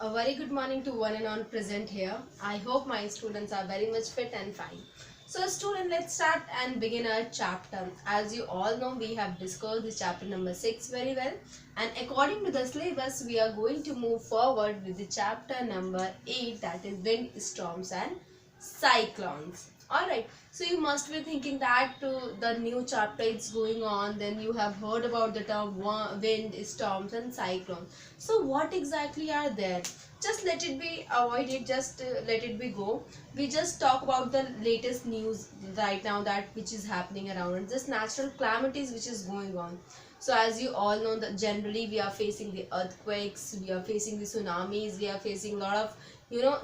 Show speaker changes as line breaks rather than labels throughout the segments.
A very good morning to one and all present here. I hope my students are very much fit and fine. So student, let's start and begin our chapter. As you all know, we have discussed the chapter number 6 very well. And according to the syllabus, we are going to move forward with the chapter number 8, that is wind, storms and cyclones. Alright, so you must be thinking that the new chapter is going on, then you have heard about the term wind, storms and cyclones. So what exactly are there? Just let it be avoided, just let it be go. We just talk about the latest news right now that which is happening around and just natural calamities which is going on. So as you all know that generally we are facing the earthquakes, we are facing the tsunamis, we are facing a lot of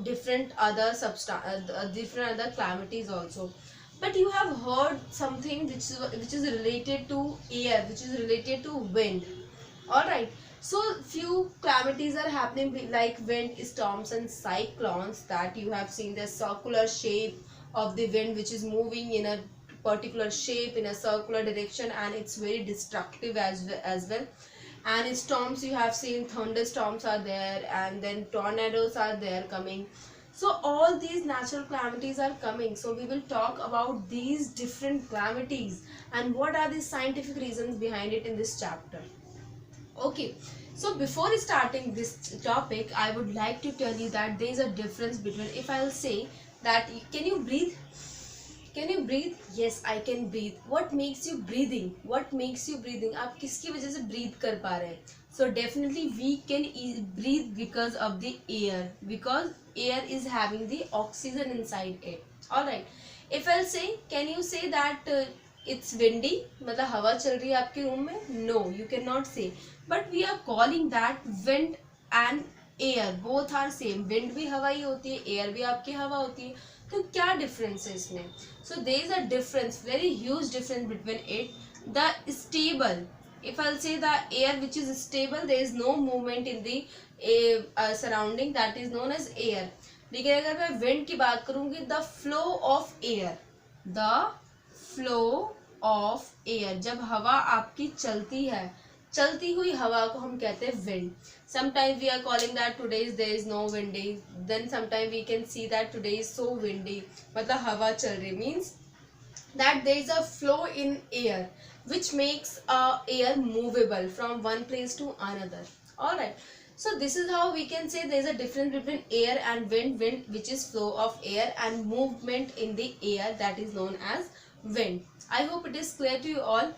different other different other calamities also. But you have heard something which is related to air, which is related to wind. All right, so few calamities are happening like wind, storms and cyclones, that you have seen the circular shape of the wind which is moving in a particular shape in a circular direction, and it's very destructive as well. And storms, you have seen thunderstorms are there, and then tornadoes are there coming. So all these natural calamities are coming, so we will talk about these different calamities and what are the scientific reasons behind it in this chapter. Okay, so before starting this topic, I would like to tell you that there is a difference between, if I will say that can you breathe, can you breathe? Yes, I can breathe. What makes you breathing? What makes you breathing? आप किसकी वजह से breathe कर पा रहे हैं? So definitely we can breathe because of the air, because air is having the oxygen inside it. All right. If I'll say, can you say that it's windy? मतलब हवा चल रही है आपके रूम में? No, you cannot say. But we are calling that wind and air. Both are same. Wind भी हवा ही होती है, air भी आपकी हवा होती है. तो क्या डिफरेंस है इसमें? So there is a difference, very huge difference between it. The stable, if I'll say the air which is stable, there is no movement in the surrounding, that is known as air. लेकिन अगर मैं wind की बात करूंगी, the flow of air, the flow of air, जब हवा आपकी चलती है, चलती हुई हवा को हम कहते हैं wind. Sometimes we are calling that today there is no windy, then sometimes we can see that today is so windy, मतलब हवा चल रही, means that there is a flow in air which makes air movable from one place to another. All right, so this is how we can say there is a difference between air and wind. Wind, which is flow of air, and movement in the air, that is known as wind. I hope it is clear to you all.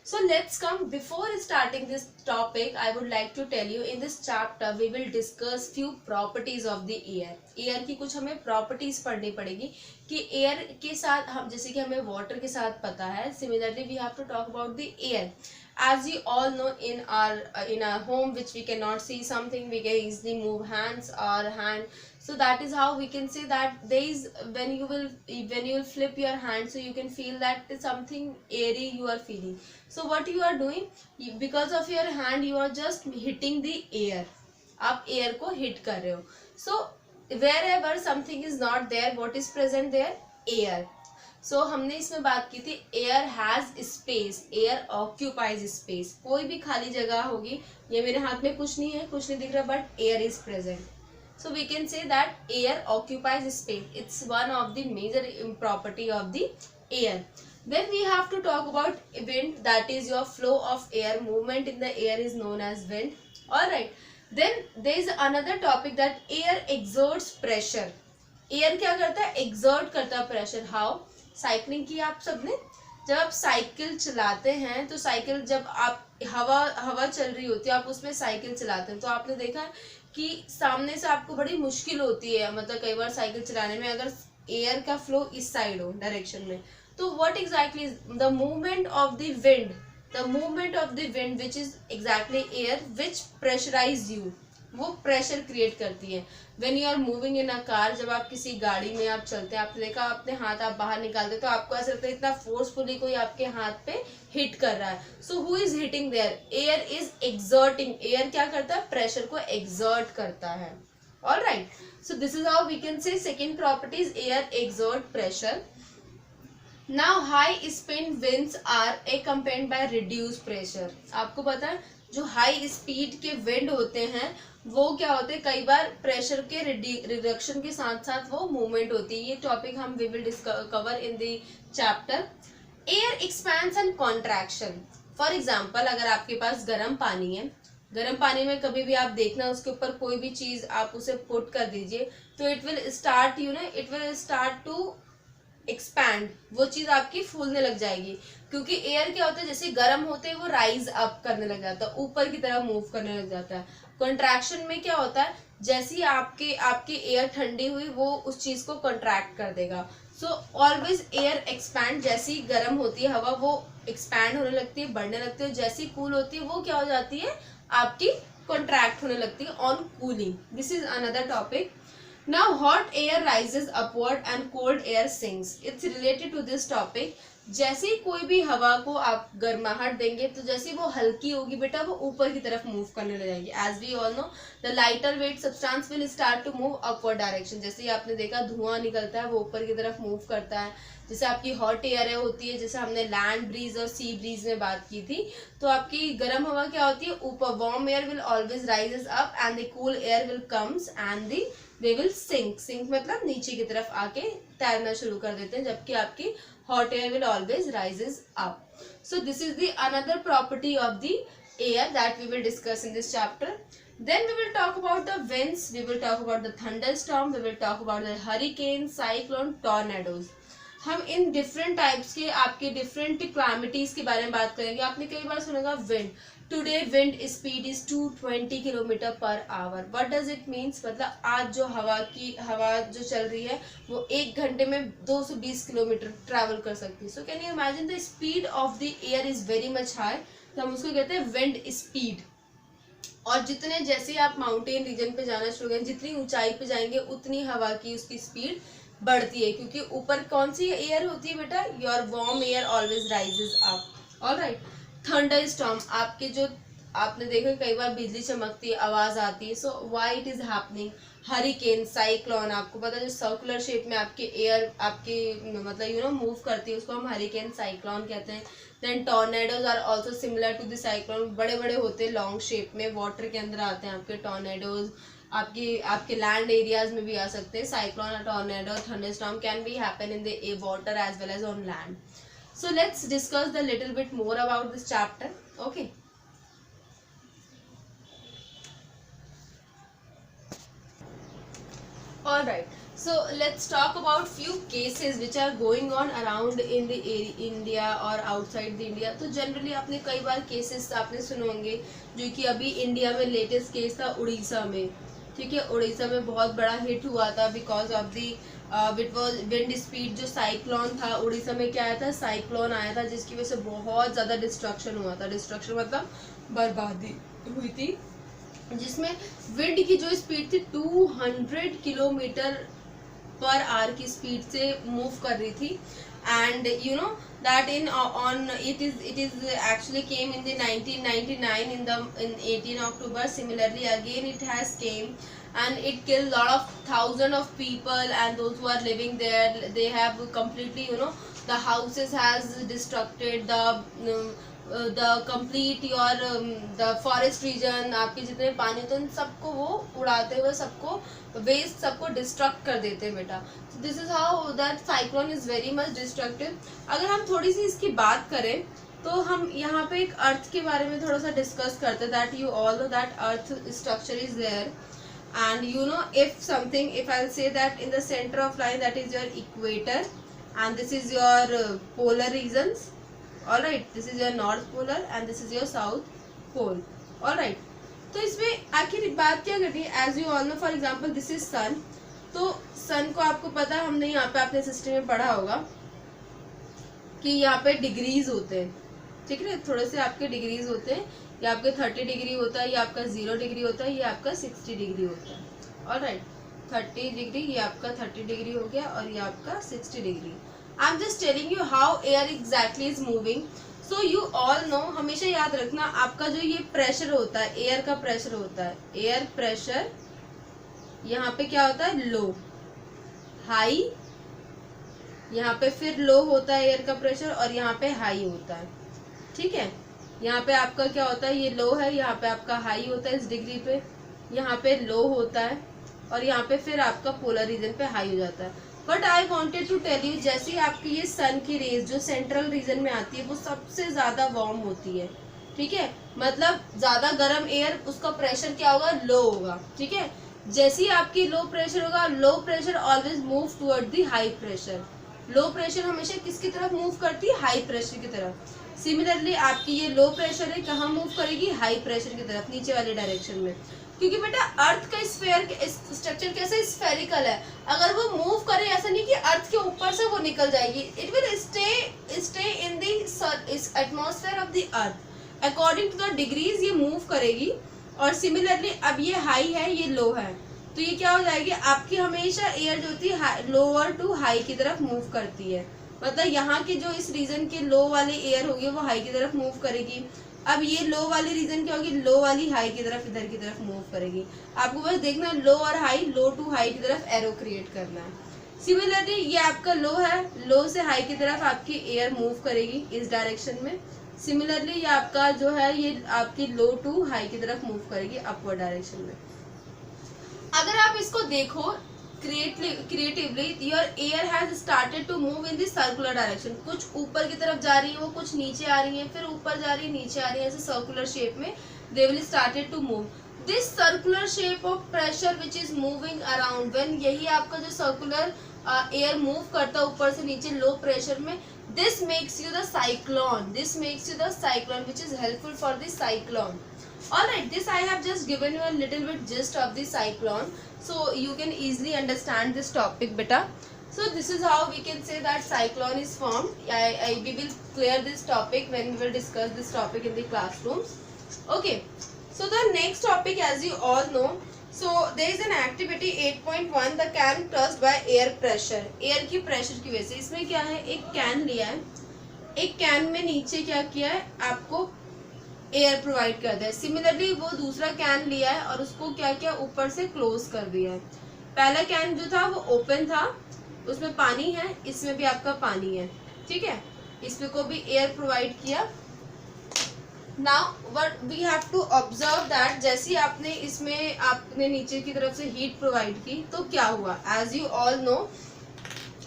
So let's come, before starting this topic, I would like to tell you in this chapter we will discuss few properties of the air. Air की कुछ हमें properties पढ़नी पड़ेगी कि air के साथ हम, जैसे कि हमें water के साथ पता है, similarly we have to talk about the air. As you all know, in our home which we cannot see something, we can easily move hands or hand. So that is how we can say that there is, when you will flip your hand, so you can feel that something airy you are feeling. So what you are doing, because of your hand you are just hitting the air, आप air को hit कर रहे हो. So wherever something is not there, what is present there? Air. So हमने इसमें बात की थी air has space, air occupies space. कोई भी खाली जगह होगी, ये मेरे हाथ में कुछ नहीं है, कुछ नहीं दिख रहा, but air is present. So we can say that air occupies space. It's one of the major property of the air. Then we have to talk about wind, that is your flow of air, movement in the air is known as wind. All right. Then there is another topic that air exerts pressure. Air क्या करता है? Exert करता है pressure. How? Cycling की आप सबने, जब आप साइकिल चलाते हैं तो साइकिल, जब आप हवा चल रही होती है, आप उसमें साइकिल चलाते हैं, तो आपने देखा कि सामने से आपको बड़ी मुश्किल होती है, मतलब कई बार साइकिल चलाने में, अगर एयर का फ्लो इस साइड हो डायरेक्शन में, तो what exactly is the movement of the wind, the movement of the wind which is exactly air which pressurize you, वो प्रेशर क्रिएट करती है. When you are moving in a car, जब आप किसी गाड़ी में आप चलते हैं, आपने देखा अपने हाथ आप बाहर निकालते, तो आपको ऐसा लगता है इतना फोर्सफुली कोई आपके हाथ पे हिट कर रहा है. So who is hitting there? Air is exerting. Air क्या करता है? प्रेशर को एक्सर्ट करता है. All right, so this is how we can say second property is air exert pressure. Now high spin winds are accompanied by reduced pressure. आपको पता है जो हाई स्पीड के विंड होते हैं वो क्या होते हैं, कई बार प्रेशर के रिडक्शन के साथ साथ वो मूवमेंट होती है। ये टॉपिक हम we will cover in the chapter air expense and contraction. For example, अगर आपके पास गर्म पानी है, गर्म पानी में कभी भी आप देखना उसके ऊपर कोई भी चीज आप उसे पुट कर दीजिए तो it will start it will start to expand, वो चीज आपकी फूलने लग जाएगी। क्योंकि एयर क्या होता है, जैसे गर्म होते हैं वो राइज अप करने लग जाता है, ऊपर की तरफ मूव करने लग जाता है। कॉन्ट्रैक्शन में क्या होता है, जैसी आपकी एयर ठंडी हुई वो उस चीज को कॉन्ट्रैक्ट कर देगा। सो ऑलवेज एयर एक्सपैंड, जैसी गर्म होती है हवा वो एक्सपैंड होने लगती है, बढ़ने लगती है। जैसी कूल होती है वो क्या हो जाती है, आपकी कॉन्ट्रैक्ट होने लगती है on cooling. This is another topic. Now hot air rises upward and cold air sinks. It's related to this topic. जैसे ही कोई भी हवा को आप गर्माहट देंगे तो जैसे वो हल्की होगी बेटा वो ऊपर की तरफ मूव करने लग जाएगी। As we all know the lighter weight substance will start to move upward direction. जैसे ही आपने देखा धुआं निकलता है वो ऊपर की तरफ मूव करता है। जैसे आपकी हॉट एयर होती है, जैसे हमने लैंड ब्रीज और सी ब्रीज में बात की थी, तो आपकी गर्म हवा क्या होती है, ऊपर warm air will always rises up and the cool air will comes and they will sink. Sink मतलब नीचे की तरफ आके तैरना शुरू कर देते हैं, जबकि आपकी hot air will always rises up. So this is the another property of the air that we will discuss in this chapter. Then we will talk about the winds, we will talk about the thunderstorm, we will talk about the hurricane, cyclone, tornadoes. हम in different types के आपके different क्लाइमेटीज के बारे में बात करेंगे। आपने कई बार सुना होगा wind, today wind speed is 220 kilometre per hour. What does it means, मतलब आज जो हवा जो चल रही है वो एक घंटे में 220 किलोमीटर ट्रैवल कर सकती है। So can you imagine the speed of the air is very much high, तो हम उसको कहते हैं विंड स्पीड। और जितने जैसे आप माउंटेन रीजन पे जाना शुरू करें, जितनी ऊंचाई पे जाएंगे उतनी हवा की उसकी स्पीड बढ़ती है, क्योंकि ऊपर कौन सी एयर होती है बेटा, your warm air always rises up. Alright. Thunder storm, आपके जो आपने देखा कई बार बिजली चमकती है, आवाज आती है, so why it is happening. Hurricane, cyclone, आपको पता है जो सर्कुलर शेप में आपके एयर आपके मतलब मूव करती है उसको हम हरिकेन साइक्लोन कहते हैं। Then tornadoes are also similar to the cyclone, बड़े बड़े होते हैं लॉन्ग शेप में, वाटर के अंदर आते हैं आपके टॉर्नेडोज। आपके लैंड एरियाज में भी आ सकते हैं। Cyclone, tornado, thunderstorm can be happen in the water as well as on land. So let's discuss the little bit more about this chapter. Okay. All right. So let's talk about few cases which are going on around in the India or outside the India. तो generally आपने कई बार cases आपने सुने होंगे, जो कि अभी India में लेटेस्ट केस था उड़ीसा में। ठीक है, उड़ीसा में बहुत बड़ा हिट हुआ था because of the wind speed. जो साइक्लोन था उड़ीसा में, क्या आया था, साइक्लोन आया था, जिसकी वजह से बहुत ज़्यादा डिस्ट्रक्शन हुआ था। डिस्ट्रक्शन मतलब बर्बादी हुई थी, जिसमें विंड की जो स्पीड थी 200 किलोमीटर पर आवर की स्पीड से मूव कर रही थी। and you know that it is actually came in the 1999 in 18 October. Similarly again it has came and it killed lot of thousand of people, and those who are living there, they have completely the houses has destructed, the complete your the forest region, आपके जितने पानी तो इन सबको वो उड़ाते हुए सबको waste सबको डिस्ट्रक्ट कर देते हैं बेटा। This is how that cyclone is very much destructive. अगर हम थोड़ी सी इसकी बात करें तो हम यहाँ पे एक अर्थ के बारे में थोड़ा सा डिस्कस करते हैं। That you all know that earth structure is there, and if I'll say that in the center of line that is your equator and this is your polar regions. All right, this is your north polar and this is your south pole. All right, तो इसमें आखिर बात क्या करनी है, as you all know for example this is sun. तो sun को आपको पता है, हमने यहाँ पे अपने सिस्टम में पढ़ा होगा कि यहाँ पे डिग्रीज होते हैं। ठीक है, थोड़े से आपके डिग्रीज होते हैं, ये आपके 30 डिग्री होता है, ये आपका 0 डिग्री होता है, ये आपका 60 डिग्री होता है। ऑलराइट, 30 डिग्री, ये आपका 30 डिग्री हो गया और ये आपका 60 degree. I am just telling you how air exactly is moving. So you all no, हमेशा याद रखना, आपका जो ये प्रेशर होता है, एयर का प्रेशर होता है, एयर प्रेशर यहाँ पे क्या होता है, लो, हाई, यहाँ पे फिर लो होता है एयर का प्रेशर और यहाँ पे हाई होता है। ठीक है, यहाँ पे आपका क्या होता है, ये लो है, यहाँ पे आपका हाई होता है इस डिग्री पे, यहाँ पे लो होता है और यहाँ पे फिर आपका पोलर रीजन पे हाई हो जाता है। But I wanted to tell you, जैसे ही आपकी ये सन की रेज जो सेंट्रल रीजन में आती है वो सबसे ज्यादा वार्म होती है, ठीक है, मतलब ज्यादा गर्म एयर, उसका प्रेशर क्या होगा, लो होगा, ठीक है। जैसे ही आपकी लो प्रेशर होगा, low pressure always move toward the high pressure, low pressure हमेशा किसकी तरफ मूव करती है, हाई प्रेशर की तरफ। सिमिलरली आपकी ये लो प्रेशर है कहाँ मूव करेगी, हाई प्रेशर की तरफ, नीचे वाले डायरेक्शन में, क्योंकि बेटा अर्थ का स्फीयर स्ट्रक्चर कैसे स्फेरिकल है, अगर वो मूव करे ऐसा नहीं कि अर्थ के ऊपर से वो निकल जाएगी, it will stay in the atmosphere of the earth according to the degrees ये मूव करेगी। और सिमिलरली अब ये हाई है ये लो है, तो ये क्या हो जाएगी, आपकी हमेशा एयर जो होती है लोअर टू हाई की तरफ मूव करती है, मतलब यहाँ की जो इस रीजन के लो वाली एयर होगी वो हाई की तरफ मूव करेगी। अब ये लो वाली रीजन क्या होगी, लो वाली हाई की तरफ इधर की तरफ मूव करेगी। आपको बस देखना है लो और हाई, लो टू हाई की तरफ एरो क्रिएट करना है। सिमिलरली ये आपका लो है, लो से हाई की तरफ आपकी एयर मूव करेगी इस डायरेक्शन में। सिमिलरली ये आपका जो है ये आपकी लो टू हाई की तरफ मूव करेगी अपवर्ड डायरेक्शन में। अगर आप इसको देखो creatively, your air has started to move in the circular direction, कुछ ऊपर की तरफ जा रही है वो, कुछ नीचे आ रही है, फिर ऊपर जा रही है, नीचे आ रही है, ऐसे सर्कुलर शेप में they will started to move. This circular shape of pressure which is moving around, when यही आपका जो सर्कुलर एयर मूव करता है ऊपर से नीचे लो प्रेशर में, this makes you the cyclone, this makes you the cyclone which is helpful for the cyclone. Alright, this I have just given you a little bit gist of the cyclone, so you can easily understand this topic beta. So this is how we can say that cyclone is formed. We will clear this topic when we will discuss this topic in the classrooms. Okay, so the next topic, as you all know, so there is an activity 8.1, the can crushed by air pressure, air की pressure की वजह से। इसमें क्या है, एक can लिया है, एक कैन में नीचे क्या किया है, आपको एयर प्रोवाइड कर दिया है। सिमिलरली वो दूसरा कैन लिया है और उसको क्या किया, ऊपर से क्लोज कर दिया है। पहला कैन जो था वो ओपन था, उसमें पानी है, इसमें भी आपका पानी है, ठीक है, इसमें को भी एयर प्रोवाइड किया। Now what we have to observe that जैसे आपने इसमें आपने नीचे की तरफ से हीट प्रोवाइड की तो क्या हुआ, as you all know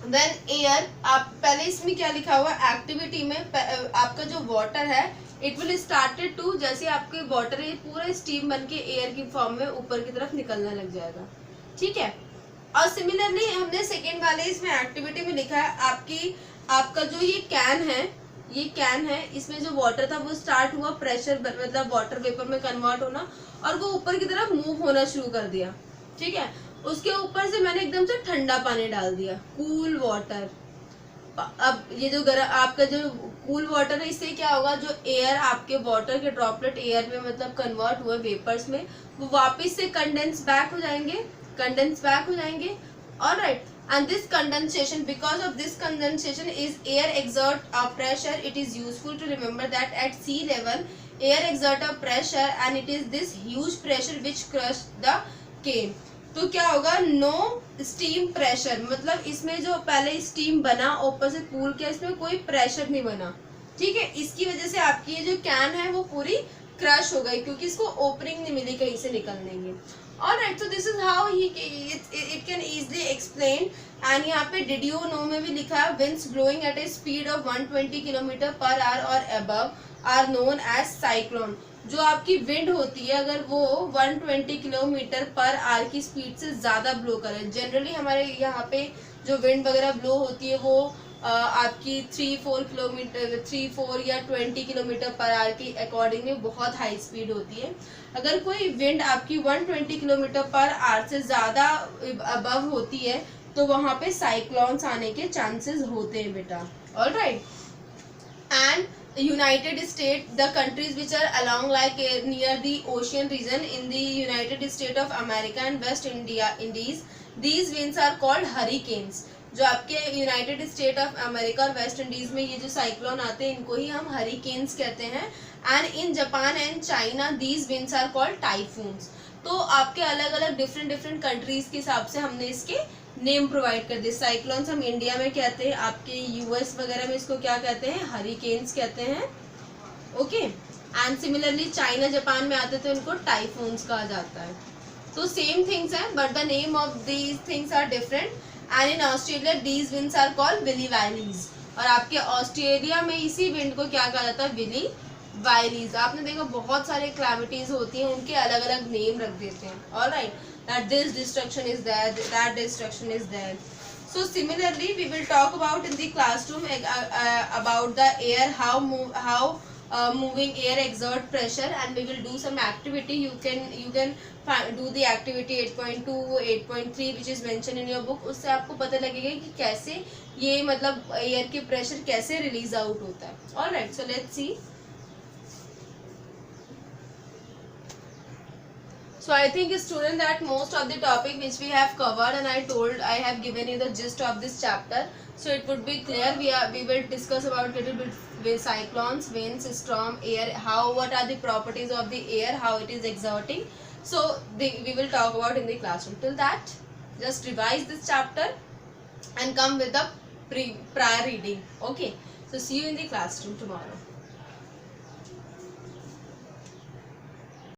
when air, आप पहले इसमें क्या लिखा हुआ एक्टिविटी में, आपका जो वाटर है इट विल स्टार्टेड टू, जैसे आपके वाटर ये पूरा स्टीम बन के एयर की फॉर्म में ऊपर की तरफ निकलने लग जाएगा, ठीक है। और सिमिलरली हमने सेकेंड वाले इसमें एक्टिविटी में लिखा है आपका जो ये कैन है, इसमें जो वाटर था वो स्टार्ट हुआ प्रेशर, मतलब वाटर वेपर में कन्वर्ट होना, और वो ऊपर की तरफ मूव होना शुरू कर दिया, ठीक है। उसके ऊपर से मैंने एकदम से ठंडा पानी डाल दिया, कूल वाटर। अब ये जो आपका जो कूल वाटर है, इससे क्या होगा, जो एयर आपके वाटर के ड्रॉपलेट एयर में मतलब कन्वर्ट हुए वेपर्स में, वो वापस से कंडेंस बैक हो जाएंगे, alright. And this condensation, because of this condensation is air exert a pressure. It is useful to remember that at sea level air exert a pressure and it is this huge pressure which crushed the cane. तो क्या होगा, no steam pressure, मतलब इसमें जो पहले steam बना ऊपर से कूल किया, इसमें कोई प्रेशर नहीं बना, ठीक है। इसकी वजह से आपकी ये जो कैन है वो पूरी क्रश हो गई, क्योंकि इसको ओपनिंग नहीं मिली कहीं से निकलने की। Alright, so this is how it can easily explain. And यहाँ पे did you know में भी लिखा है, winds blowing at a speed of 120 km/h or above are known as cyclone. जो आपकी विंड होती है अगर वो 120 km/h की स्पीड से ज़्यादा ब्लो करे, जनरली हमारे यहाँ पे जो विंड वगैरह ब्लो होती है वो आपकी 3-4 या 20 km/h की अकॉर्डिंगली बहुत हाई स्पीड होती है। अगर कोई विंड आपकी 120 km/h से ज़्यादा अबव होती है तो वहाँ पे साइक्लोन्स आने के चांसेस होते हैं बेटा, alright. And United States, the countries which are along like near the ocean region in the United States of America and West Indies, these winds are called hurricanes. जो आपके यूनाइटेड स्टेट ऑफ अमेरिका और West Indies में ये जो cyclone आते हैं इनको ही हम हरिकेन्स कहते हैं। And in Japan and China these winds are called typhoons. तो आपके अलग अलग डिफरेंट कंट्रीज के हिसाब से हमने इसके नेम प्रोवाइड कर दिए। साइक्लोन्स हम इंडिया में कहते हैं, आपके यूएस वगैरह में इसको क्या कहते हैं, हरिकेन्स कहते हैं, okay. And similarly China Japan में आते तो इनको टाइफून्स कहा जाता है. तो सेम थिंग्स हैं but the name of these things are different. And in Australia these winds are called willy willies. और आपके ऑस्ट्रेलिया में इसी विंड को क्या कहा जाता है? Willy willies. आपने देखा बहुत सारे क्लैमिटीज होती हैं, उनके अलग अलग नेम रख देते हैं. All right, that this destruction is there, that destruction is there. So similarly, we will talk about in the classroom about the air, how moving air exert pressure, and we will do some activity. You can do the activity 8.2, 8.3 which is mentioned in your book. उससे आपको पता लगेगा कि कैसे ये मतलब air के pressure कैसे रिलीज आउट होता है. Alright, so let's see. So I think student that most of the topic which we have covered, and I have given you the gist of this chapter, so it would be clear. We will discuss about little bit with cyclones, winds, storm, air, what are the properties of the air, how it is exerting. So we will talk about in the classroom. Till that, just revise this chapter and come with the prior reading. Okay, so see you in the classroom tomorrow.